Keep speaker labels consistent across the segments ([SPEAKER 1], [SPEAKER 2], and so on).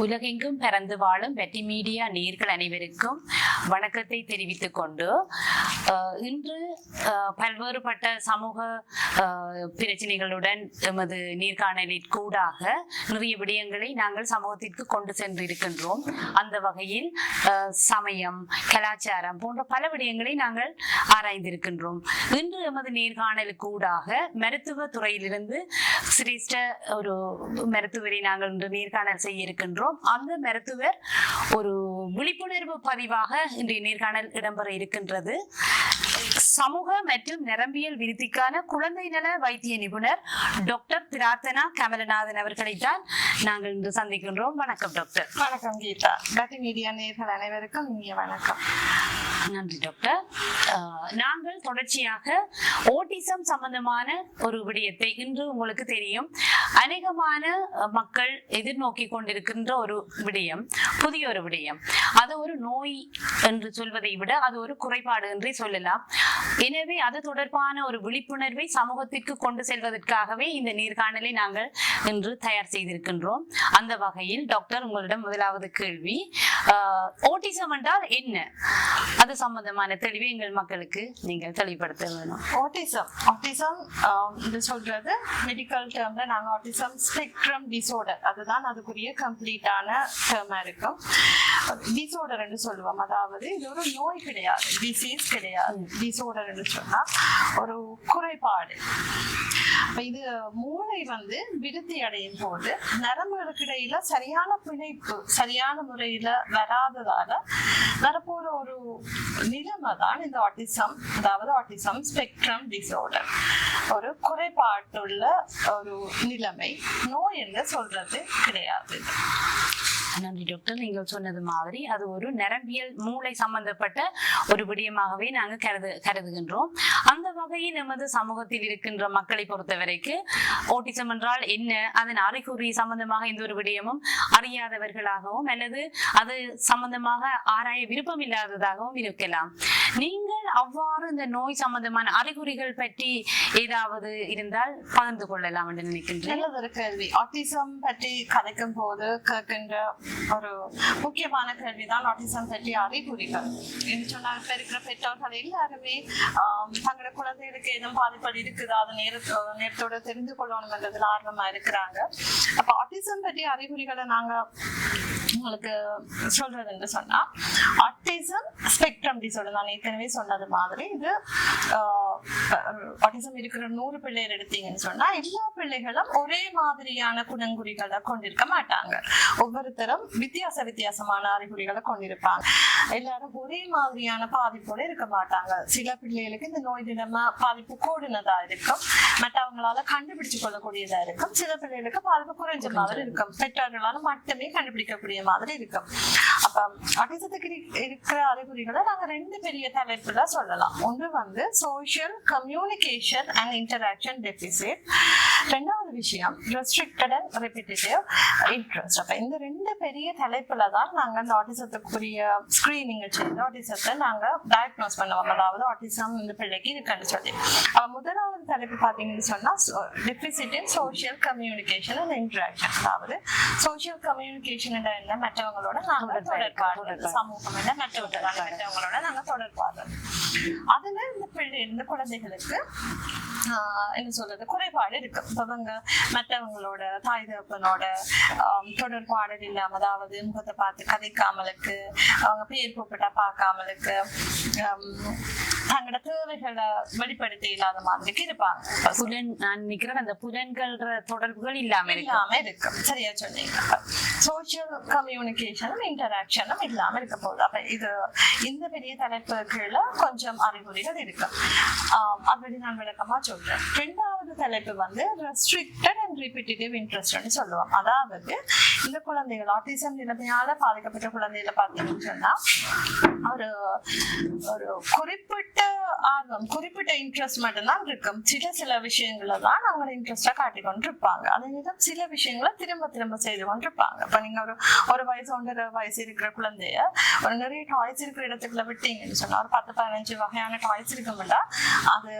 [SPEAKER 1] உலகெங்கும் பறந்து வாழும் வெற்றி மீடியா நேயர்கள் அனைவருக்கும் வணக்கத்தை தெரிவித்துக் கொண்டு இன்று பல்வேறுபட்ட சமூக பிரச்சனைகளுடன் எமது நேர்காணலில் கூடாக நிறைய விடயங்களை நாங்கள் சமூகத்திற்கு கொண்டு சென்றிருக்கின்றோம். அந்த வகையில் சமயம், கலாச்சாரம் போன்ற பல விடயங்களை நாங்கள் ஆராய்ந்திருக்கின்றோம். இன்று எமது நேர்காணலுக்கு கூடாக மருத்துவ துறையிலிருந்து சிரேஷ்ட ஒரு மருத்துவரை நாங்கள் இன்று நேர்காணல் செய்ய இருக்கின்றோம். அந்த மருத்துவர் ஒரு விழிப்புணர்வு பதிவாக இன்றைய நேர்காணல் இடம்பெற இருக்கின்றது. சமூக மற்றும் நரம்பியல் விருத்திக்கான குழந்தை நல வைத்திய நிபுணர் டாக்டர் பிரார்த்தனா கமலநாதன் அவர்களை தான் நாங்கள் இன்று சந்திக்கின்றோம். வணக்கம் டாக்டர்.
[SPEAKER 2] வணக்கம் கீதா. வெற்றி மீடியா நேயர்கள் அனைவருக்கும் இனிய வணக்கம்.
[SPEAKER 1] நன்றி டாக்டர். நாங்கள் தொடர்ச்சியாக ஓட்டிசம் சம்பந்தமான ஒரு விடயத்தை, இன்று உங்களுக்கு தெரியும் அநேகமான மக்கள் எதிர்நோக்கி கொண்டிருக்கின்ற ஒரு விடயம், புதிய ஒரு விடயம். அது ஒரு நோய் என்று சொல்வதை விட அது ஒரு குறைபாடு என்றே சொல்லலாம். எனவே அது தொடர்பான ஒரு விழிப்புணர்வை சமூகத்திற்கு கொண்டு செல்வதற்காகவே இந்த நேர்காணலை நாங்கள் இன்று தயார் செய்திருக்கின்றோம். அந்த வகையில் டாக்டர், உங்களிடம் முதலாவது கேள்வி, ஓட்டிசம் என்றால் என்ன? அது சம்பந்தமான தெளிவை எங்கள் மக்களுக்கு நீங்கள் தெளிவுபடுத்த வேணும்.
[SPEAKER 2] ஆட்டிசம் சொல்றது மெடிக்கல் டேர்ம்ல நாங்க ஆட்டிசம் ஸ்பெக்ட்ரம் டிசார்டர், அதுதான் அதுக்குரிய கம்ப்ளீட்டான டேர்மா இருக்கும். டிசார்டர் என்று சொல்லுவோம். அதாவது இது ஒரு நோய் கிடையாது, டிசீஸ் கிடையாது. டிசார்டர் என்று சொன்னா ஒரு குறைபாடு. இது மூளை விருத்தி அடையும் போது நரம்புகளுக்கு இடையில சரியான பிணைப்பு சரியான முறையில வராததால வரப்போற ஒரு நிலைமை தான் இந்த ஆட்டிசம். அதாவது ஆட்டிசம் ஸ்பெக்ட்ரம் டிசார்டர், ஒரு குறைபாட்டுள்ள ஒரு நிலைமை. நோய் என்று சொல்றது கிடையாது.
[SPEAKER 1] நன்றி டாக்டர். நீங்கள் சொன்னது மாதிரி அது ஒரு நரம்பியல் மூளை சம்பந்தப்பட்ட ஒரு விடயமாகவே நாங்கள் கருதுகின்றோம். அந்த வகையில் நமது சமூகத்தில் இருக்கின்ற மக்களை பொறுத்தவரைக்கு ஓட்டிசம் என்றால் என்ன, அதன் அறிகுறி சம்பந்தமாக எந்த ஒரு விடயமும் அறியாதவர்களாகவும் அல்லது அது சம்பந்தமாக ஆராய விருப்பம் இல்லாததாகவும் இருக்கலாம். நீங்கள் அவ்வாறு இந்த நோய் சம்பந்தமான அறிகுறிகள் பற்றி ஏதாவது இருந்தால் பகிர்ந்து கொள்ளலாம் என்று நினைக்கின்றேன்.
[SPEAKER 2] நல்லதொரு கேள்வி. ஆட்டிசம் பற்றி கதைக்கும் போது கேட்கின்ற ஒரு முக்கியமான கேள்விதான் ஆட்டிசம் பற்றிய அறிகுறிகள் என்று சொன்னால், இப்ப இருக்கிற பெற்றோர்கள் எல்லாருமே தங்களோட குழந்தைகளுக்கு ஏதும் பாதிப்புகள் இருக்குதா, அதை நேரத்தோட தெரிந்து கொள்ளணும் என்றதில் ஆர்வமா இருக்கிறாங்க. அப்ப ஆட்டிசம் பற்றிய அறிகுறிகளை நாங்க உங்களுக்கு சொல்றது என்று சொன்னா, ஆட்டிசம் ஸ்பெக்ட்ரம் டிசார்டர், நான் ஏற்கனவே சொன்னது மாதிரி இது ஆட்டிசம் இருக்கிற 100 பிள்ளைகள் எடுத்தீங்கன்னு சொன்னா எல்லா பிள்ளைகளும் ஒரே மாதிரியான குணங்குறிகளை கொண்டிருக்க மாட்டாங்க. ஒவ்வொருத்தரும் வித்தியாசமான அறிகுறிகளை கொண்டிருப்பாங்க. எல்லாரும் ஒரே மாதிரியான பாதிப்போட இருக்க மாட்டாங்க. சில பிள்ளைகளுக்கு இந்த நோய் தினமா பாதிப்பு கூடுனதா இருக்கும், மற்றவங்களால கண்டுபிடிச்சு கொள்ளக்கூடியதா இருக்கும். சில பிள்ளைகளுக்கு பாதிப்பு குறைஞ்ச மாதிரி இருக்கும், பெற்றோர்களால மட்டுமே கண்டுபிடிக்கக்கூடிய மாதிரி இருக்கும். அப்ப ஆட்டிசத்துக்கு இருக்கிற அறிகுறிகளை நாங்க 2 பெரிய தலைப்புல சொல்லலாம். ஒன்று social communication and interaction deficit. ரெண்டாவது விஷயம் ரெஸ்ட்ரிக்டட் அண்ட் ரெபிட்டிட்டிவ் இன்ட்ரெஸ்ட். அப்ப இந்த 2 பெரிய தலைப்புல தான் நாங்க அந்த ஆட்டிசத்துக்குரிய ஸ்கிரீனிங் செய்து ஆட்டிசத்தை நாங்க டயக்னோஸ் பண்ணுவோம். அதாவது ஆட்டிசம் இந்த பிள்ளைக்கு இருக்குன்னு சொல்லி. முதலாவது தலைப்பு பாத்தீங்கன்னு சொன்னா deficit in social communication and interaction. அதாவது சோசியல் கம்யூனிகேஷன் என்ன, மற்றவங்களோட நாங்க தொடர்பாடுறது, சமூகம் என்ன மற்றவங்களோட நாங்க தொடர்பாடுறது. அதுல இந்த குழந்தைகளுக்கு என்ன சொல்றது குறைபாடு இருக்கு. அவங்க மற்றவங்களோட தாய் தகப்பனோட தொடர்பாடல் இல்லாம, அதாவது முகத்தை பார்த்து கதைக்காமலுக்கு, அவங்க பேர் கூப்பிட்டா பார்க்காமலுக்கு, தங்களோட தேவைகளை வெளிப்படுத்த இல்லாத மாதிரிக்கு இருப்பாங்க.
[SPEAKER 1] நான் நினைக்கிறேன் அந்த புலன்கள் தொடர்புகள் இல்லாம
[SPEAKER 2] இருக்கு. சரியா சொன்னீங்க. சோசியல் கம்யூனிகேஷனும் இன்டராக்ஷனும் இல்லாம இருக்க போகுது. அப்ப இது இந்த பெரிய தலைப்பு கீழே கொஞ்சம் அறிகுறிகள் இருக்கு. அப்படி நான் விளக்கமா சொல்றேன். ரெண்டாவது தலைப்பு ரெஸ்ட்ரிக்டட் அண்ட் ரிப்பீட்டிவ் இன்ட்ரெஸ்ட்னு சொல்லுவோம். அதாவது இந்த குழந்தைகள் ஆட்டிசம் நிலைமையால பாதிக்கப்பட்ட குழந்தைகளை பார்த்தீங்கன்னு சொன்னா ஒரு குறிப்பிட்ட குறிப்பிட்ட ஆர்வம் குறிப்பிட்ட இன்ட்ரெஸ்ட் மட்டும்தான் இருக்கும். சில விஷயங்களை தான் அவங்களோட இன்ட்ரெஸ்டா காட்டிக்கொண்டிருப்பாங்க. அதே நேரம் சில விஷயங்களை திரும்ப திரும்ப செய்து கொண்டிருப்பாங்க. இப்ப நீங்க ஒரு வயசு 1.5 வயசு இருக்கிற குழந்தைய ஒரு நிறைய டாய்ஸ் இருக்கிற இடத்துக்குள்ள விட்டீங்கன்னு சொன்னா ஒரு 10-15 வகையான டாய்ஸ் இருக்கும்டா அது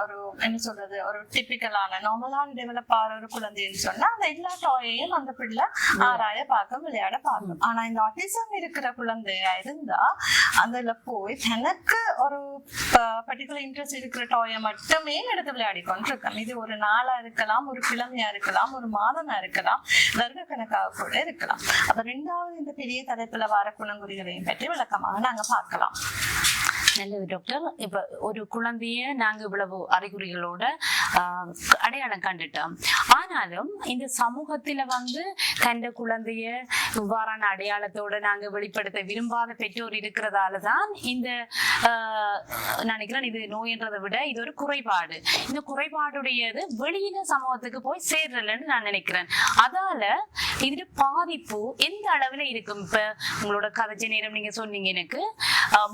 [SPEAKER 2] ஒரு என்ன சொல்றது ஒரு டிபிக்கலான நார்மலான டெவலப் ஆகிற ஒரு குழந்தைன்னு சொன்னா அந்த எல்லா டாயையும் அந்த பிள்ளை ஆராய பார்க்கும் விளையாட பார்க்கும். ஆனா இந்த ஆட்டிசம் இருக்கிற குழந்தையா இருந்தா அதுல போய் தனக்கு ஒரு பர்டிகுலர் இன்ட்ரெஸ்ட் இருக்கிற டாயை மட்டுமே எடுத்து விளையாடி கொண்டிருக்கோம். இது ஒரு நாளா இருக்கலாம், ஒரு கிழமையா இருக்கலாம், ஒரு மாதமா இருக்கலாம், வருட கணக்காக கூட இருக்கலாம். அப்ப 2வது இந்த பெரிய தலைப்புல வர குணங்குறிகளையும் பற்றி விளக்கமாக நாங்க பார்க்கலாம்.
[SPEAKER 1] நல்லது டாக்டர். இப்ப ஒரு குழந்தைய நாங்க இவ்வளவு அறிகுறிகளோட அடையாளம் கண்டுட்டோம். ஆனாலும் இந்த சமூகத்துல கண்ட குழந்தைய இவ்வாறான அடையாளத்தோட நாங்க வெளிப்படுத்த விரும்பாத பெற்றோர் இருக்கிறதாலதான் இந்த நினைக்கிறேன் இது நோய்ன்றதை விட இது ஒரு குறைபாடு. இந்த குறைபாடுடையது வெளியில சமூகத்துக்கு போய் சேர்றலன்னு நான் நினைக்கிறேன். அதால இது பாதிப்பு எந்த அளவுல இருக்கும்? இப்ப உங்களோட கதைச்ச நேரம் நீங்க சொன்னீங்க எனக்கு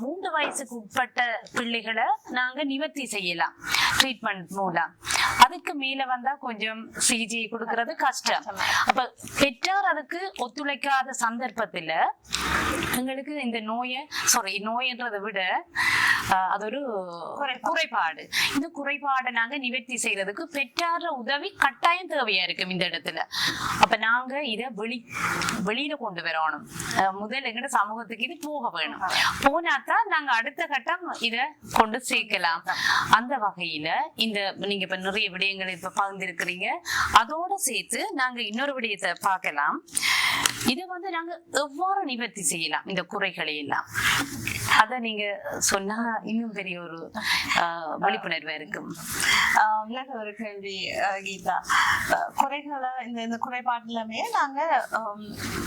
[SPEAKER 1] 3 வயசுக்கு உட்பட்ட பிள்ளைகளை நாங்க நிவர்த்தி செய்யலாம் ட்ரீட்மெண்ட் மூலம். அதுக்கு மேல வந்தா கொஞ்சம் சிகிச்சை கொடுக்கறது கஷ்டம். அப்ப பெற்றார் அதுக்கு ஒத்துழைக்காத சந்தர்ப்பத்துல எங்களுக்கு இந்த நோயன்றதை விட அது ஒரு குறைபாடு. இந்த குறைபாடை நாங்க நிவர்த்தி செய்யறதுக்கு பெற்றார உதவி கட்டாயம் தேவையா இருக்கும் இந்த இடத்துல. அப்ப நாங்க இத வெளியில கொண்டு வரணும். முதல் எங்கட சமூகத்துக்கு இது போக வேணும். போனாதான் நாங்க அடுத்த கட்டம் இத கொண்டு சேர்க்கலாம். அந்த வகையில இந்த நீங்க இப்ப நிறைய விடயங்களை இப்ப பகிர்ந்திருக்கிறீங்க. அதோட சேர்த்து நாங்க இன்னொரு விடயத்தை பார்க்கலாம். இதை நாங்க எவ்வாறு நிவர்த்தி செய்யலாம் இந்த குறைகளை எல்லாம்? அத நீங்க சொன்னா இன்னும் பெரிய ஒரு விழிப்புணர்வு இருக்கும்.
[SPEAKER 2] நல்ல ஒரு கேள்வி கீதா. குறைகளை இந்த குறைபாடுலமே நாங்க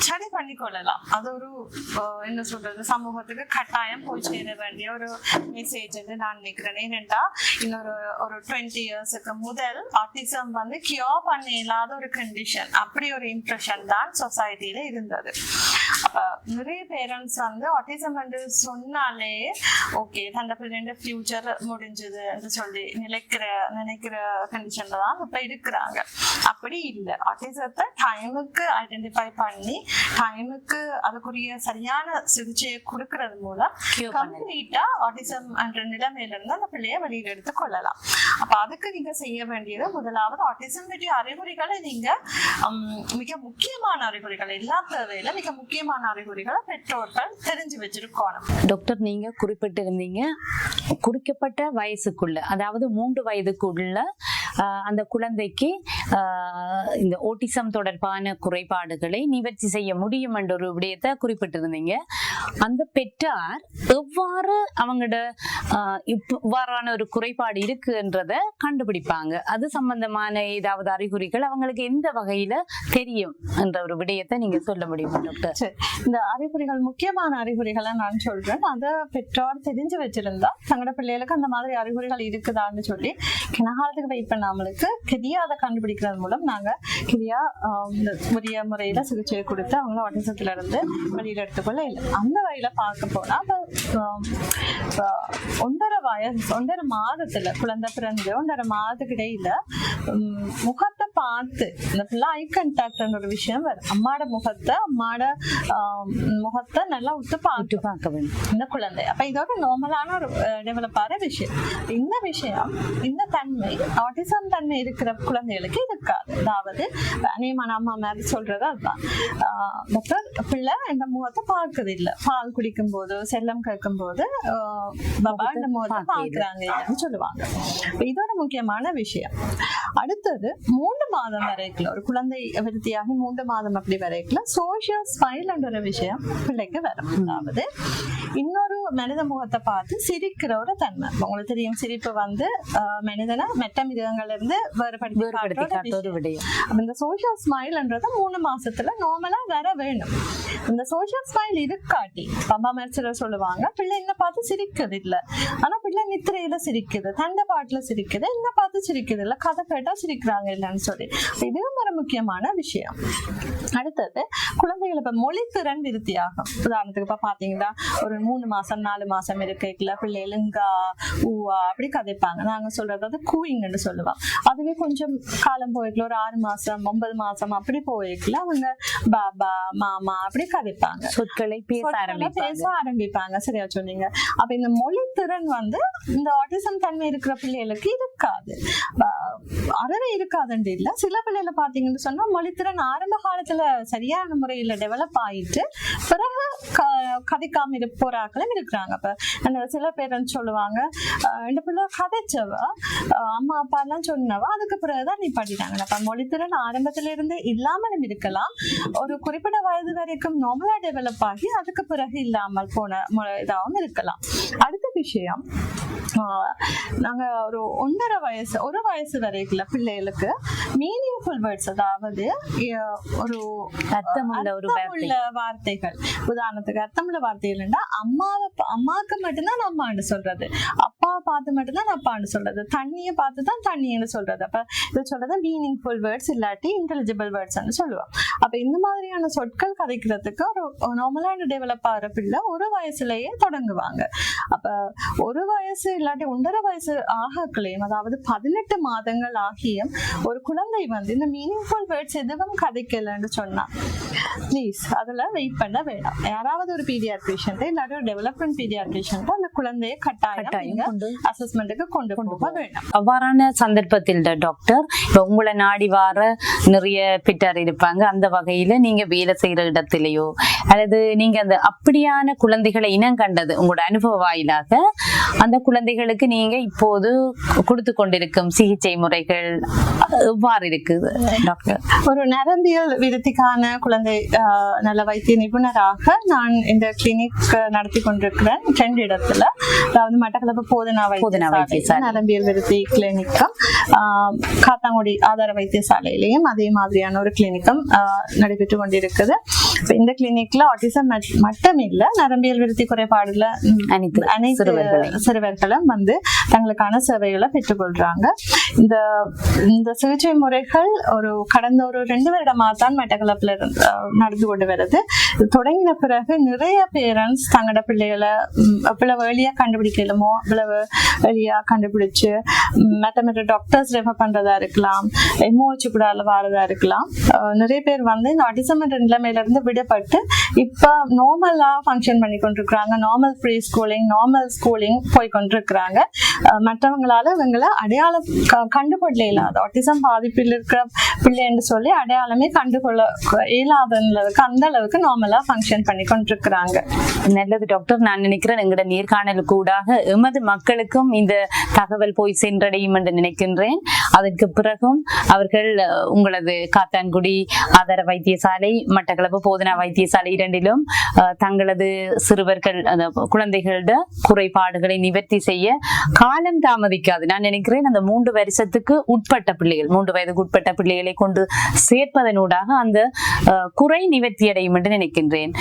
[SPEAKER 2] சரி பண்ணி கொள்ளலாம். அது ஒரு என்ன சொல்றது சமூகத்துக்கு கட்டாயம் போய் சேர வேண்டிய ஒரு மெசேஜ் நான் நினைக்கிறேன். ஏனென்றா இன்னொரு 20 இயர்ஸுக்கு முதல் ஆட்டிசம் கியூர் பண்ண இல்லாத ஒரு கண்டிஷன், அப்படி ஒரு இம்ப்ரெஷன் தான் சொசைட்டில இருந்தது. அப்ப நிறைய பேரண்ட்ஸ் ஆட்டிசம் சொன்னாலே ஓகே தந்த பிள்ளைங்க ஃபியூச்சர் முடிஞ்சது சொல்லி நினைக்கிற கண்டிஷன்ல தான் இப்ப இருக்கிறாங்க. அப்படி இல்லை. ஆட்டிசத்தை டைமுக்கு ஐடென்டிஃபை பண்ணி டைமுக்கு அதுக்குரிய சரியான சிகிச்சையை கொடுக்கறது மூலம் கம்ப்ளீட்டா ஆட்டிசம் என்ற நிலைமையில இருந்து அந்த பிள்ளைய வெளியில எடுத்து கொள்ளலாம். அப்ப அதுக்கு நீங்க செய்ய வேண்டியது முதலாவது ஆட்டிசம் பற்றிய அறிகுறிகளை நீங்க மிக முக்கியமான அறிகுறிகள் எல்லா தேவையில மிக முக்கியமான அறிகுறிகளை பெற்றோர்கள் தெரிஞ்சு வச்சிருக்கணும்.
[SPEAKER 1] டாக்டர் நீங்க குறிப்பிட்டிருந்தீங்க குறிக்கப்பட்ட வயசுக்குள்ள, அதாவது 3 வயதுக்குள்ள அந்த குழந்தைக்கு இந்த ஓட்டிசம் தொடர்பான குறைபாடுகளை நிவர்த்தி செய்ய முடியும் என்ற ஒரு விடயத்தை குறிப்பிட்டிருந்தீங்க. அந்த பெற்றார் எவ்வாறு அவங்களோட இவ்வாறான ஒரு குறைபாடு இருக்குன்றத கண்டுபிடிப்பாங்க? அது சம்பந்தமான ஏதாவது அறிகுறிகள் அவங்களுக்கு எந்த வகையில தெரியும் என்ற ஒரு விடயத்தை நீங்க சொல்ல முடியுமா டாக்டர்?
[SPEAKER 2] இந்த அறிகுறிகள் முக்கியமான அறிகுறிகளை நான் சொல்றேன். அதை பெற்றோர் தெரிஞ்சு வச்சிருந்தா தங்களோட பிள்ளைகளுக்கு அந்த மாதிரி அறிகுறிகள் இருக்குதான்னு சொல்லி கிணகாலத்துக்கு வெயிட் பண்ணாமலுக்கு கிரியா அதை கண்டுபிடிக்கிறது மூலம் நாங்க கிரியா உரிய முறையில சிகிச்சையை கொடுத்து அவங்கள ஆட்டிசத்துல இருந்து வெளியில எடுத்துக்கொள்ள இல்லை. அந்த வகையில பார்க்க போனா 1.5 மாதத்துல குழந்தை பிறந்து 1.5 மாதத்துக்கு இடையில முகத்தை பார்த்து இந்த பிள்ளை ஐ கண்டாக்ட் ஒரு விஷயம் வரும். அம்மாட முகத்தை நல்லா உத்து பார்க்க வேண்டும் இந்த குழந்தை. அப்ப இதோட நார்மலான ஒரு டெவலப் ஆகிற விஷயம். இந்த விஷயம் இந்த தன்மை ஆட்டிசம் தன்மை இருக்கிற குழந்தைகளுக்கு இருக்காது. அதாவது அநேகமான அம்மா மாதிரி சொல்றது அதுதான், டாக்டர் பிள்ளை இந்த முகத்தை பார்க்கறது இல்லை, பால் குடிக்கும் போது செல்லம் கேட்கும் போது பாபா இந்த முகத்தை பார்க்கிறாங்க சொல்லுவாங்க. இதோட முக்கியமான விஷயம். அடுத்தது 3 மாதம் வரைக்கும் ஒரு குழந்தை விருத்தியாகி 3 மாதம் அப்படி வரைக்கும் சோஷியல் ஸ்மைல் என்ற ஒரு விஷயம் பிள்ளைக்கு வரும். அதாவது இன்னொரு மனித முகத்தை பார்த்து சிரிக்கிற ஒரு தன்மை. உங்களுக்கு தெரியும் சிரிப்பு மனிதனை மெட்ட மிருகங்கள்ல இருந்து வேறுபடுத்தி. இந்த சோஷியல் ஸ்மைல்ன்றது 3 மாசத்துல நார்மலா வர வேணும். இந்த சோஷியல் ஸ்மைல் இருக்காட்டி பம்பா மேட்சர் சொல்லுவாங்க பிள்ளை என்ன பார்த்து சிரிக்குது இல்ல, ஆனா பிள்ளை நித்திரையில சிரிக்குது, தண்டை பாட்டுல சிரிக்குது, என்ன பார்த்து சிரிக்குது இல்ல, கதை கேட்டா சிரிக்கிறாங்க இல்லன்னு சொல்லி. இதுவும் ஒரு முக்கியமான விஷயம். அடுத்தது குழந்தைகள் இப்ப மொழித்திறன் விருத்தியாகும். உதாரணத்துக்கு இப்ப பாத்தீங்கன்னா ஒரு 3 மாசம் 4 மாசம் இருக்கைக்குள்ள பிள்ளைகளுங்க ஊவா அப்படி கதைப்பாங்க. நாங்க சொல்றது அது கூயிங்னு சொல்லுவோம். அதுவே கொஞ்சம் காலம் போய்க்கல ஒரு 6 மாசம் 9 மாசம் அப்படி போய்க்கல அவங்க பாபா மாமா அப்படி கதைப்பாங்க,
[SPEAKER 1] சொற்களை பேச
[SPEAKER 2] ஆரம்பிப்பாங்க. சரியா சொன்னீங்க. அப்ப இந்த மொழி திறன் வந்து இந்த ஆட்டிசம் தன்மை இருக்கிற பிள்ளைகளுக்கு இருக்காது, அறவே இருக்காதுன்னு இல்ல. சில பிள்ளைகளை பாத்தீங்கன்னு சொன்னா மொழித்திறன் ஆரம்ப காலத்துல சரியான முறையில டெவலப் ஆயிட்டு பிறகு கதைக்காம போறாக்களும் இருக்கிறாங்க. அப்ப சில பேர் சொல்லுவாங்க இந்த பிள்ளை கதைச்சவ அம்மா அப்பா எல்லாம் சொன்னவ அதுக்கு பிறகுதான் நீ படிட்டாங்க. அப்ப மொழித்திறன் ஆரம்பத்துல இருந்து இல்லாமலும் இருக்கலாம், ஒரு குறிப்பிட்ட வயது வரைக்கும் நார்மலா டெவலப் ஆகி அதுக்கு பிறகு இல்லாமல் போன இதாகவும் இருக்கலாம். அடுத்த விஷயம், நாங்க ஒரு 1.5 வயசு வரைக்குள்ள பிள்ளைகளுக்கு மீனிங்ஃபுல் வேர்ட்ஸ், அதாவது ஒரு அர்த்தமுள்ள வார்த்தைகள், உதாரணத்துக்கு அர்த்தமுள்ள வார்த்தைகள்னா அம்மாவுக்கு மட்டும்தான் அம்மான்னு சொல்றது, அப்பாவை பார்த்து மட்டும்தான் அப்பான்னு சொல்றது, தண்ணியை பார்த்து தான் தண்ணின்னு சொல்றது. அப்ப இதை சொல்றது மீனிங்ஃபுல் வேர்ட்ஸ் இல்லாட்டி இன்டெலிஜிபிள் வேர்ட்ஸ்ன்னு சொல்லுவோம். அப்ப இந்த மாதிரியான சொற்கள் கதைக்கிறதுக்கு ஒரு நார்மலான டெவலப் ஆகிற பிள்ளை 1 வயசுலயே தொடங்குவாங்க. அப்ப 1 வயசு இல்லாட்டி 1.5 வயசு ஆகக்களையும், அதாவது 18 மாதங்கள் ஆகியும் ஒரு குழந்தை வந்து இந்த மீனிங்ஃபுல் வேர்ட்ஸ் எதுவும் கதைக்கலன்னு சொன்னா ப்ளீஸ் அதுல வெயிட் பண்ண வேண்டாம். யாராவது ஒரு பீடியாட்ரிஷியன் இல்லாட்டி ஒரு டெவலப்மெண்ட் பீடியாட்ரிஷியன் அந்த குழந்தைய கட்டாயம் அசஸ்மெண்ட்டுக்கு கொண்டு போக வேண்டாம்.
[SPEAKER 1] அவ்வாறான சந்தர்ப்பத்தில் டாக்டர் இப்ப உங்களை நாடி வார நிறைய பெற்றார் இருப்பாங்க, அந்த வகையில நீங்க வேலை செய்யற இடத்திலேயோ அல்லது நீங்க அந்த அப்படியான குழந்தைகளை இனம் கண்டது உங்களோட அனுபவ வாயிலாக அந்த குழந்தைகளுக்கு நீங்க இப்போது கொடுத்து கொண்டிருக்கும் சிகிச்சை முறைகள் எவ்வாறு இருக்குது டாக்டர்?
[SPEAKER 2] ஒரு நரம்பியல் விருத்திக்கான குழந்தை நல வைத்திய நிபுணராக நான் இந்த கிளினிக் நடத்தி கொண்டிருக்கிறேன் 2 இடத்துல. அதாவது மட்டக்களப்பு போதனா வைத்தியசாலை நரம்பியல் விருத்தி கிளினிக்கும், காத்தாங்குடி ஆதார வைத்தியசாலையிலையும் அதே மாதிரியான ஒரு கிளினிக்கும் நடைபெற்று கொண்டிருக்குது. இந்த கிளினிக்ல ஆட்டிசம் மட்டும் இல்ல, நரம்பியல் விருத்தி குறைபாடுல அனைத்து சிறுவர்களும் வந்து தங்களுக்கான சேவைகளை பெற்றுக்கொள்றாங்க. இந்த சிகிச்சை முறைகள் கடந்த ஒரு 2 வருடமா தான் மட்டக்களப்புல நடந்து கொண்டு வருது. தொடங்கின பிறகு நிறைய பேரண்ட்ஸ் தங்களோட பிள்ளைகளை இவ்வளவு எளியா கண்டுபிடிக்கலுமோ இவ்வளவு எளியா கண்டுபிடிச்சு மற்ற டாக்டர்ஸ் ரெஃபர் பண்றதா இருக்கலாம், எம்ஓஹெச் கூட வாரதா இருக்கலாம். நிறைய பேர் வந்து இந்த ஆட்டிசம் என்ற நிலைமையில இருந்து விடுபட்டு இப்ப நார்மலா ஃபங்க்ஷன் பண்ணி கொண்டிருக்கிறாங்க. Normal preschooling, normal schooling போய் கொண்டிருக்கிறாங்க. மற்றவங்களால இவங்களை அடையாளம் கண்டுகொள்ள இயலாது, ஆட்டிசம் பாதிப்பில் இருக்கிற பிள்ளை என்று சொல்லி அடையாளமே கண்டுகொள்ள இயலாத அந்த அளவுக்கு நார்மலா ஃபங்க்ஷன் பண்ணி கொண்டிருக்கிறாங்க.
[SPEAKER 1] நல்லது டாக்டர், நான் நினைக்கிறேன் எங்களோட நேர்காணலுக்கு கூடாக எமது மக்களுக்கும் இந்த தகவல் போய் சென்றடையும் என்று நினைக்கின்றேன். அதற்கு பிறகும் அவர்கள் உங்களது காத்தான்குடி ஆதார வைத்தியசாலை, மட்டக்களப்பு போதனா வைத்தியசாலை இரண்டிலும் தங்களது சிறுவர்கள் குழந்தைகளோட குறைபாடுகளை நிவர்த்தி செய்ய காலம் தாமதிக்காது. நான் நினைக்கிறேன் அந்த 3 வருஷத்துக்கு உட்பட்ட பிள்ளைகள், 3 வயதுக்கு உட்பட்ட பிள்ளைகளை கொண்டு சேர்ப்பதனூடாக அந்த குறை நிவர்த்தி அடையும் என்று நினைக்கின்றேன்.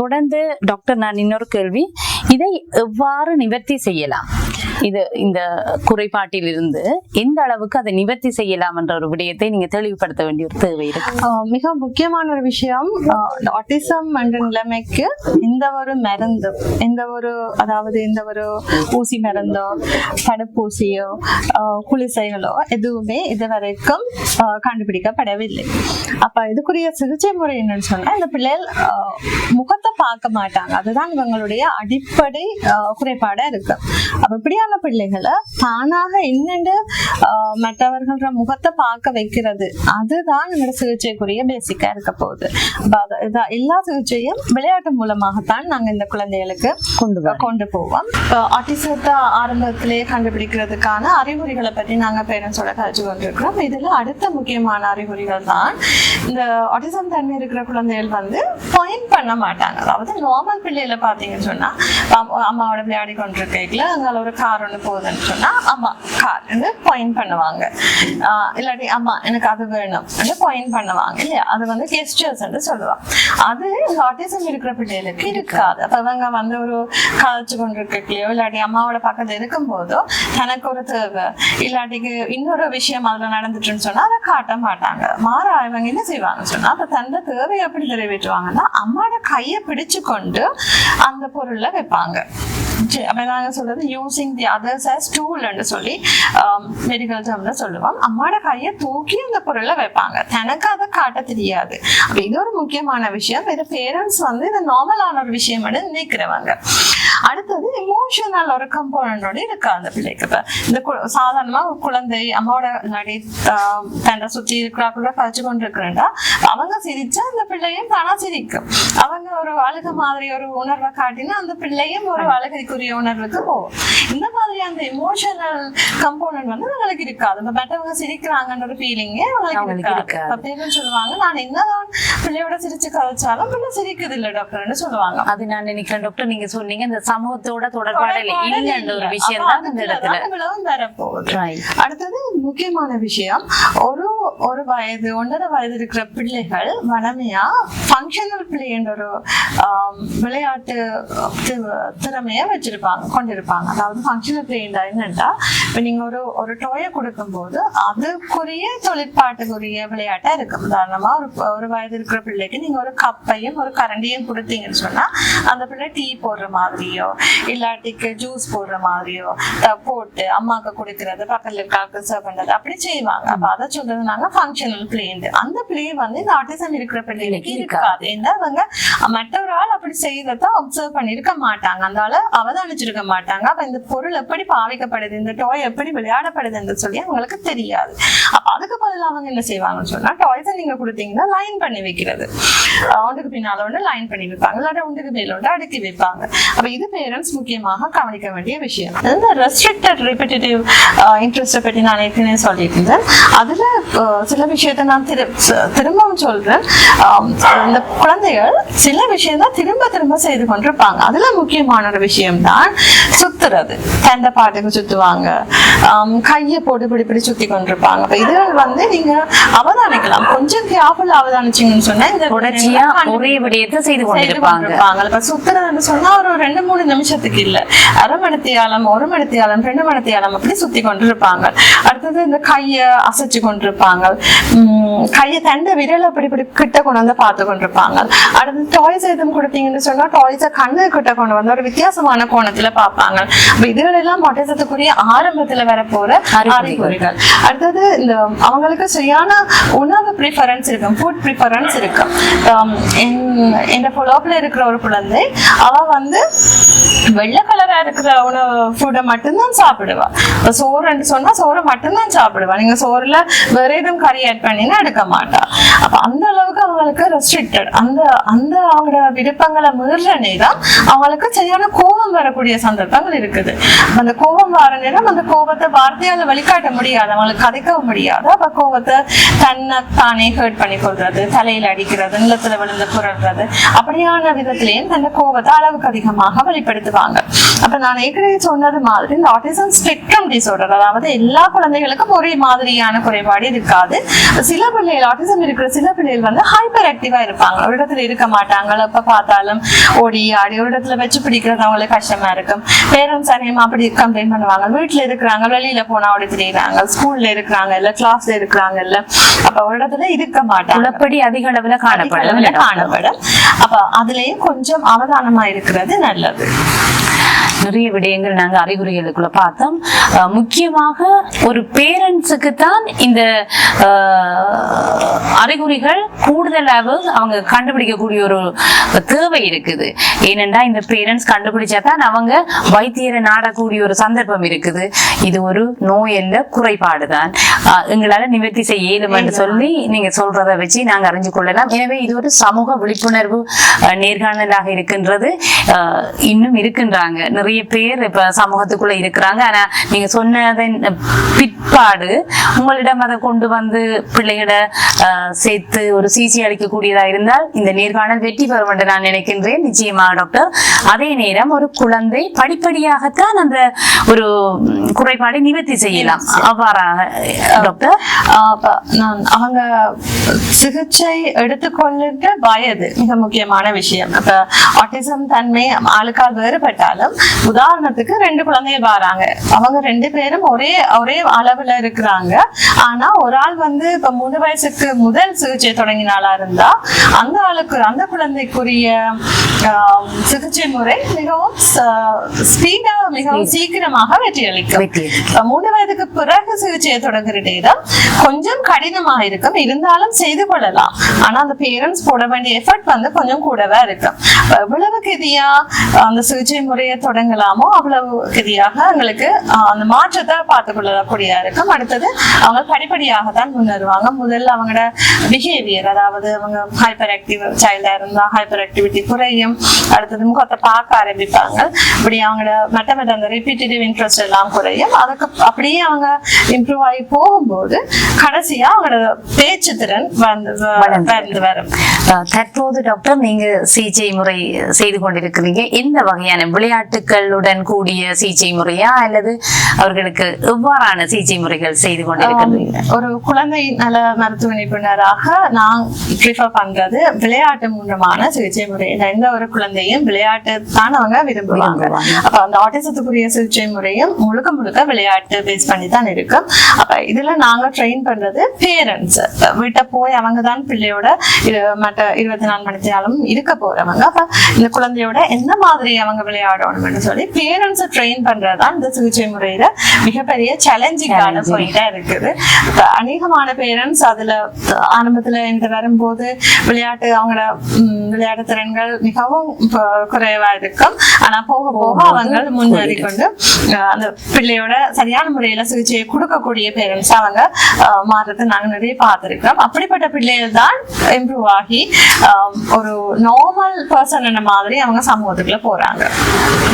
[SPEAKER 1] தொடர்ந்து டாக்டர், நான் இன்னொரு கேள்வி, இதை எவ்வாறு நிவர்த்தி செய்யலாம்? இந்த குறைபாட்டில் இருந்து எந்த அளவுக்கு அதை நிவர்த்தி செய்யலாம் என்ற ஒரு விடயத்தை நீங்க தெளிவுபடுத்த வேண்டிய ஒரு தேவை இருக்கு.
[SPEAKER 2] மிக முக்கியமான ஒரு விஷயம், ஆட்டிசம் என்ற நிலைமைக்கு எந்த ஒரு மருந்து, அதாவது எந்த ஒரு ஊசி மருந்தோ தடுப்பூசியோ குளிசைகளோ எதுவுமே இதுவரைக்கும் கண்டுபிடிக்கப்படவில்லை. அப்ப இதுக்குரிய சிகிச்சை முறை என்னன்னு சொன்னா, இந்த பிள்ளைகள் முகத்தை பார்க்க மாட்டாங்க, அதுதான் இவங்களுடைய அடிப்படை குறைபாடா இருக்கு. அப்ப இப்படியான பிள்ளைகளை தானாக என்னென்று மற்றவர்கள முகத்தை பார்க்க வைக்கிறது, அதுதான் எங்களோட சிகிச்சைக்குரிய பேசிக்கா இருக்க போகுது. எல்லா சிகிச்சையும் விளையாட்டு மூலமாகத்தான் நாங்க இந்த குழந்தைகளுக்கு கொண்டு போவோம். ஆட்டிசத்தை ஆரம்பத்திலேயே கண்டுபிடிக்கிறதுக்கான அறிகுறிகளை பற்றி நாங்க பேரண்ட்ஸோட கழிச்சு கொண்டிருக்கிறோம். இதுல அடுத்த முக்கியமான அறிகுறிகள் தான், இந்த ஆட்டிசம் தன்மை இருக்கிற குழந்தைகள் வந்து பாயிண்ட் பண்ண மாட்டாங்க. அதாவது நார்மல் பிள்ளைகளை பாத்தீங்கன்னு சொன்னா அம்மாவோட விளையாடி கொண்டிருக்கைக்குல அங்கே ஒரு கார் கார் ஒண்ணு போகுதுன்னு சொன்னா அம்மா கார் பாயிண்ட் பண்ணுவாங்க. இல்லாட்டி அம்மா எனக்கு அது வேணும் பாயிண்ட் பண்ணுவாங்க இல்லையா, அது வந்து கெஸ்டர்ஸ் சொல்லுவாங்க. அது ஆட்டிசம் இருக்கிற பிள்ளைகளுக்கு இருக்காது. அப்ப அவங்க வந்து ஒரு கதைச்சு கொண்டிருக்கையோ இல்லாட்டி அம்மாவோட பக்கத்துல இருக்கும் போதோ தனக்கு ஒரு தேவை இல்லாட்டிக்கு இன்னொரு விஷயம் அதுல நடந்துட்டுன்னு சொன்னா அதை காட்ட மாட்டாங்க. மாற இவங்க என்ன செய்வாங்க சொன்னா அந்த தந்த தேவையை எப்படி நிறைவேற்றுவாங்கன்னா அம்மாவோட கையை பிடிச்சு கொண்டு அந்த பொருள்ல வைப்பாங்க. அப்ப நாங்க சொல்றது using the others as tool ன்னு சொல்லி மெடிக்கல் டேர்ம்ல சொல்லுவோம். அம்மாவோட கையை தூக்கி அந்த பொருளை வைப்பாங்க, தனக்கு அதை காட்ட தெரியாது. அப்ப இது ஒரு முக்கியமான விஷயம். இது பேரண்ட்ஸ் வந்து இது நார்மலான ஒரு விஷயம் நினைக்கிறவங்க. அடுத்தது இமோஷனல் ஒரு கம்போனண்டோட இருக்கா அந்த பிள்ளைக்கு. இப்ப இந்த சாதாரணமா குழந்தை அம்மாவோட நடி தன்னை சுத்தி இருக்கிறாக்குள்ள கழிச்சு கொண்டு இருக்கிறா அவங்க சிரிச்சா அந்த பிள்ளையும் தானா சிரிக்கும். அவங்க ஒரு அழுக மாதிரி ஒரு உணர்வை காட்டினா அந்த பிள்ளையும் ஒரு அழுகைக்குரிய உணர்வுக்கு போகும். இந்த மாதிரி அந்த இமோஷனல் கம்போனன்ட் வந்து அவங்களுக்கு இருக்காது. இந்த மற்றவங்க சிரிக்கிறாங்கன்ற ஒரு ஃபீலிங்கே அவங்களுக்கு இருக்காது. பேரண்ட்ஸ் சொல்லுவாங்க நான் என்னதான் பிள்ளையோட சிரிச்சு கதைச்சாலும் பிள்ளை சிரிக்குது இல்ல டாக்டர்னு சொல்லுவாங்க. அது நான் நினைக்கிறேன் டாக்டர் நீங்க சொன்னீங்க இந்த சமூகத்தோட தொடர்பாடு இல்லைன்ற ஒரு விஷயம் தான் இந்த இடத்துல வரப்போகுது. அடுத்தது முக்கியமான விஷயம், ஒரு வயது 1.5 வயது இருக்கிற பிள்ளைகள் வளமையா ஃபங்க்ஷனல் பிளே என்ற ஒரு விளையாட்டு திறமைய கொண்டிருப்பாங்க. அதாவது ஃபங்க்ஷனல் பிளே என்னன்னா இப்ப நீங்க ஒரு டோயை கொடுக்கும் போது அதுக்குரிய தொழிற்பாட்டுக்குரிய விளையாட்டா இருக்கும். உதாரணமா ஒரு வயது இருக்கிற பிள்ளைக்கு நீங்க ஒரு கப்பையும் ஒரு கரண்டியும் கொடுத்தீங்கன்னு சொன்னா அந்த பிள்ளை டீ போடுற மாதிரியோ இல்லாட்டிக்கு ஜூஸ் போடுற மாதிரியோ போட்டு அம்மாக்கு கொடுக்கறது பக்கத்துல இருக்காக்கு சர்வ் பண்றது அப்படி செய்வாங்க. அப்ப அதை சொல்றது நாங்க ஃபங்க்ஷனல் பிளே. அந்த பிளே வந்து இந்த ஆட்டிசம் இருக்கிற பிள்ளைகளுக்கு இருக்காது. ஏன்னா அவங்க மற்றொரு ஆள் அப்படி செய்யறத அப்சர்வ் பண்ணிருக்க மாட்டாங்க, அந்த ஆளை அவதானிச்சிருக்க மாட்டாங்க. அப்ப இந்த பொருள் எப்படி பாவிக்கப்படுது, இந்த டாய் எப்படி விளையாடப்படுதுன்னு சொல்லி அவங்களுக்கு தெரியாது. அப்ப அதுக்கு பதிலாக அவங்க என்ன செய்வாங்கன்னு சொன்னா டாய்ஸை நீங்க கொடுத்தீங்கன்னா லைன் பண்ணி வைக்கிறது, ஒன்றுக்கு பின்னால ஒன்று லைன் பண்ணி வைப்பாங்க, இல்லாட்ட ஒன்றுக்கு மேல ஒன்று அடுக்கி வைப்பாங்க. அப்ப இது பேரண்ட்ஸ் முக்கியமாக கவனிக்க வேண்டிய விஷயம். இந்த ரெஸ்ட்ரிக்டட் ரிப்பீட்டேட்டிவ் இன்ட்ரெஸ்ட் பற்றி நான் ஏற்கனவே சொல்லிட்டு இருந்தேன். அதுல சில விஷயத்த நான் திரும்பவும் சொல்றேன். இந்த குழந்தைகள் சில விஷயத்த திரும்ப செய்து கொண்டிருப்பாங்க. அதுல முக்கியமான ஒரு விஷயம் தான் சுத்துறது. தண்டை பாட்டுக்கு சுத்துவாங்க, கையை போட்டு பிடி சுத்தி கொண்டிருப்பாங்க. அப்ப இது வந்து நீங்க அவதானிக்கலாம். கொஞ்சம் கேர்ஃபுல் அவதானிச்சீங்கன்னு சொன்னா இந்த
[SPEAKER 1] தொடர்ச்சியா ஒரே விடயத்தை செய்து கொண்டிருப்பாங்க.
[SPEAKER 2] இப்ப சுத்துறதுன்னு சொன்னா ஒரு 2-3 நிமிஷத்துக்கு இல்ல, அரை மணித்தியாலம் 1 மணித்தியாலம் 2 மணித்தியாலம் அப்படி சுத்தி கொண்டிருப்பாங்க. அடுத்தது இந்த கைய அசைச்சு கொண்டிருப்பாங்க, கையை தண்டை விரல் அப்படி கிட்ட கொண்டு வந்து பார்த்து கொண்டிருப்பாங்க. அடுத்து டாய்ஸ் எதுவும் கொடுத்தீங்கன்னு சொன்னா டாய்ஸை கண்ணு கிட்ட கொண்டு வந்து ஒரு வித்தியாசமான கோணத்துல பார்ப்பாங்க. இதுகள் எல்லாம் ஆட்டிசத்துக்குரிய ஆரம்பத்துல வர போற அறிகுறிகள். அடுத்தது இந்த அவங்களுக்கு சரியான உணவு ப்ரிஃபரன்ஸ் இருக்கும், ஃபுட் ப்ரிஃபரன்ஸ் இருக்கும். இந்த ஃபாலோப்ல இருக்கிற ஒரு குழந்தை அவ வந்து வெள்ளை கலரா இருக்கிற உணவு ஃபுட்டை மட்டும்தான் சாப்பிடுவா. சோறுன்னு சொன்னா சோறு மட்டும்தான் சாப்பிடுவா. நீங்க சோறுல வேற எதுவும் கறி ஆட் பண்ணினா எடுக்க மாட்டா. அப்ப அந்த அளவுக்கு அவங்களுக்கு ரெஸ்ட்ரிக்டட். அந்த அவங்களோட விருப்பங்களை மீற நேரம் அவங்களுக்கு சரியான கோபம் வரக்கூடிய சந்தர்ப்பங்கள் இருக்குது. அந்த கோபம் வர நேரம் அந்த கோபத்தை வார்த்தையால வெளிக்காட்ட முடியாது, அவங்களுக்கு கதைக்கவும் முடியாது. அப்ப கோபத்தை தன்னை தானே ஹர்ட் பண்ணி கொள்றது, தலையில அடிக்கிறது, நிலத்துல விழுந்து புரள்றது, அப்படியான விதத்திலேயும் தன்னை கோபத்தை அளவுக்கு அதிகமாக வெளிப்படுத்துவாங்க. அப்ப நான் ஏற்கனவே சொன்னது மாதிரி இந்த ஆட்டிசம் ஸ்பெக்ட்ரம் டிசார்டர், அதாவது எல்லா குழந்தைகளுக்கும் ஒரே மாதிரியான குறைபாடு இருக்காது. சில பிள்ளைகள் ஆட்டிசம் இருக்கிற சில பிள்ளைகள் வந்து ஹைப்பர் ஆக்டிவா இருப்பாங்க, ஒரு இடத்துல இருக்க மாட்டாங்க, எப்ப பார்த்தாலும் ஓடி ஆடி ஒரு இடத்துல வச்சு பிடிக்கிறது அவங்களுக்கு கஷ்டமா இருக்கும். பேரண்ட்ஸ் அதிகமா அப்படி கம்ப்ளைண்ட் பண்ணுவாங்க. வீட்டுல இருக்கிறாங்க, வெளியில போனா ஓடி தெரியுறாங்க, ஸ்கூல்ல இருக்கிறாங்க இல்ல கிளாஸ்ல இருக்கிறாங்க இல்ல, அப்ப ஒரு இடத்துல இருக்க மாட்டாங்க, அதிக அளவுல காணப்படும். அப்ப அதுலயும் கொஞ்சம் அவதானமா இருக்கிறது நல்லது.
[SPEAKER 1] நிறைய விடயங்கள் நாங்க அறிகுறிகளுக்குள்ள பார்த்தோம். முக்கியமாக ஒரு பேரண்ட்ஸுக்கு தான் இந்த அறிகுறிகள் கூடுதலாக அவங்க கண்டுபிடிக்கக்கூடிய ஒரு தேவை இருக்குது. ஏனென்றா இந்த பேரண்ட்ஸ் கண்டுபிடிச்சாதான் அவங்க வைத்தியரை நாடக்கூடிய ஒரு சந்தர்ப்பம் இருக்குது. இது ஒரு நோய் அல்ல, குறைபாடு தான், எங்களால நிவர்த்தி செய்ய இயலும் என்று சொல்லி நீங்க சொல்றதை வச்சு நாங்க அறிஞ்சு கொள்ளலாம். எனவே இது ஒரு சமூக விழிப்புணர்வு நேர்காணலாக இருக்கின்றது. இன்னும் இருக்கின்றாங்க நிறைய பேர் இப்ப சமூகத்துக்குள்ள இருக்கிறாங்க. ஆனா நீங்க சொன்னதன் பிற்பாடு உங்களிடம் அதை கொண்டு வந்து பிள்ளைகளை சேர்த்து ஒரு சிகிச்சை அளிக்கக்கூடியதா இருந்தால் இந்த நேர்காணல் வெற்றி பெறும் என்று நான் நினைக்கின்றேன். நிச்சயமாக டாக்டர். அதே நேரம் ஒரு குழந்தை படிப்படியாகத்தான் அந்த ஒரு குறைபாடை நிவர்த்தி செய்யலாம். அவ்வாறாக டாக்டர்
[SPEAKER 2] அவங்க சிகிச்சை எடுத்துக்கொள்ளுகிற வயது மிக முக்கியமான விஷயம். இப்ப ஆட்டிசம் தன்மை ஆளுக்கால் வேறுபட்டாலும் உதாரணத்துக்கு 2 குழந்தைகள் வராங்க, அவங்க 2 பேரும் ஒரே அளவுல இருக்கிறாங்க. ஆனா ஒரு ஆள் வந்து இப்ப 3 வயசுக்கு முதல் சிகிச்சை தொடங்கினாலா இருந்தா அந்த ஆளுக்கு அந்த குழந்தைக்குரிய சிகிச்சை முறை மிகவும் ஸ்பீடா மிகவும் சீக்கிரமாக வெற்றி அளிக்கும். 3 வயதுக்கு பிறகு சிகிச்சையை தொடங்குற நேரம் கொஞ்சம் கடினமாக இருக்கும், இருந்தாலும் செய்து கொள்ளலாம். ஆனா அந்த பேரண்ட்ஸ் போட வேண்டிய எஃபர்ட் வந்து கொஞ்சம் கூடவே இருக்கும். எவ்வளவு கெதியா அந்த சிகிச்சை முறையை தொடங்கலாமோ அவ்வளவு கெதியாக எங்களுக்கு அந்த மாற்றத்தை பார்த்துக் கொள்ளக்கூடியதா இருக்கும். அடுத்தது அவங்க படிப்படியாக தான் முன்னேறுவாங்க. முதல்ல அவங்களோட பிஹேவியர், அதாவது அவங்க ஹைப்பர் ஆக்டிவ் சைல்டா இருந்தா ஹைப்பர் ஆக்டிவிட்டி குறையும். அடுத்தது முகத்தை பார்க்க ஆரம்பிப்பாங்க. இப்படி அவங்களோட மற்ற அந்த ரிப்பீட்டேட்டிவ் இன்ட்ரெஸ்ட் எல்லாம் குறையும். அதுக்கு அப்படியே அவங்க இம்ப்ரூவ் ஆகி போகும்போது கடைசியா அவங்களோட பேச்சு திறன் வளர்ந்து வரும்.
[SPEAKER 1] தற்போது டாக்டர் நீங்க சிகிச்சை முறை செய்து கொண்டிருக்கிறீங்க. எந்த வகையான விளையாட்டுகளுடன் கூடிய சிகிச்சை முறையா அல்லது அவர்களுக்கு எவ்வாறான சிகிச்சை முறைகள் செய்து கொண்டிருக்கிறீங்க?
[SPEAKER 2] ஒரு குழந்தை நல மருத்துவ நிபுணராக நான் ப்ரிஃபர் பண்றது விளையாட்டு மூலமான சிகிச்சை முறை. எந்த ஒரு குழந்தையும் விளையாட்டு தான் அவங்க விரும்புவாங்க. அப்ப அந்த ஆட்டிசத்துக்குரிய சிகிச்சை முறையும் முழுக்க விளையாட்டு பேஸ் பண்ணி தான் இருக்கும். அப்ப இதுல நாங்க ட்ரெயின் பண்றது பேரண்ட்ஸ். வீட்டை போய் அவங்க தான் பிள்ளையோட மற்ற 24 மணி நேரம் இருக்க போறவங்க. அப்ப இந்த குழந்தையோட என்ன மாதிரி அவங்க விளையாடணும்னு சொல்லி பேரண்ட்ஸ் ட்ரெயின் பண்றதுதான் இந்த சிகிச்சை முறையில மிகப்பெரிய சேலஞ்சிங்கான பாயிண்டா இருக்குது. அநேகமான பேரண்ட்ஸ் அதுல ஆரம்பத்துல இந்த வரும்போது அவங்களோட விளையாட்டு திறன்கள் மிகவும் குறைவா இருக்கும். ஆனா போக போக அவங்க முன்னேறி கொண்டு அந்த பிள்ளையோட சரியான முறையில சிகிச்சையை கொடுக்கக்கூடிய பேரண்ட்ஸ் அவங்க மாற்றத்தை நாங்க நிறைய பார்த்திருக்கிறோம். அப்படிப்பட்ட பிள்ளைகள் தான் இம்ப்ரூவ் ஆகி ஒரு நார்மல் பர்சன் மாதிரி அவங்க சமூகத்துக்குள்ள போறாங்க.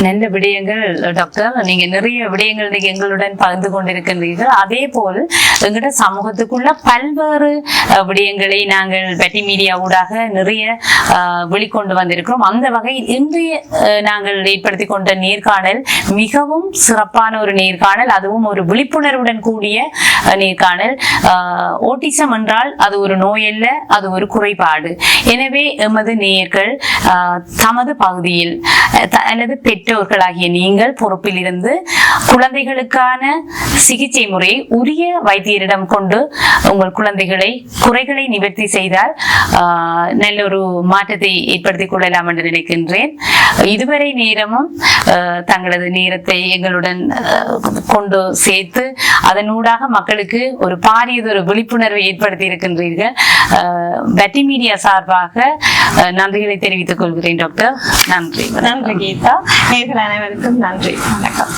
[SPEAKER 1] நல்ல விடயங்கள் டாக்டர். நீங்க நிறைய விடயங்கள் எங்களுடன் பகிர்ந்து கொண்டிருக்கின்றீர்கள். அதே போல் எங்கட சமூகத்துக்குள்ள பல்வேறு விடயங்களை நாங்கள் பெட்டி மீடியா ஊடாக நிறைய வெளிக்கொண்டு வந்திருக்கிறோம். அந்த வகையில் இன்றைய நாங்கள் ஏற்படுத்தி கொண்ட நேர்காணல் மிகவும் சிறப்பான ஒரு நேர்காணல், அதுவும் ஒரு விழிப்புணர்வுடன் கூடிய நேர்காணல். ஓட்டிசம் என்றால் அது ஒரு நோய் அல்ல, அது ஒரு குறைபாடு. எனவே எமது நேயர்கள் தமது பகுதியில் அல்லது பெற்றோர்களாகிய நீங்கள் பொறுப்பில் இருந்து குழந்தைகளுக்கான சிகிச்சை முறையை உரிய வைத்தியரிடம் கொண்டு உங்கள் குறைகளை நிவர்த்தி செய்தால் நல்ல ஒரு மாற்றத்தை ஏற்படுத்திக் கொள்ளலாம் என்று நினைக்கின்றேன். இதுவரை நேரமும் தங்களது நேரத்தை எங்களுடன் கொண்டு சேர்த்து அதனூடாக மக்களுக்கு ஒரு பாரியதொரு விழிப்புணர்வை ஏற்படுத்தி இருக்கின்றீர்கள். பெட்டி மீடியா சார்பாக நன்றிகளை தெரிவித்துக் கொள்கிறேன் டாக்டர். நன்றி.
[SPEAKER 2] நன்றி கீதா. நேயர்கள் அனைவருக்கும் நன்றி. வணக்கம்.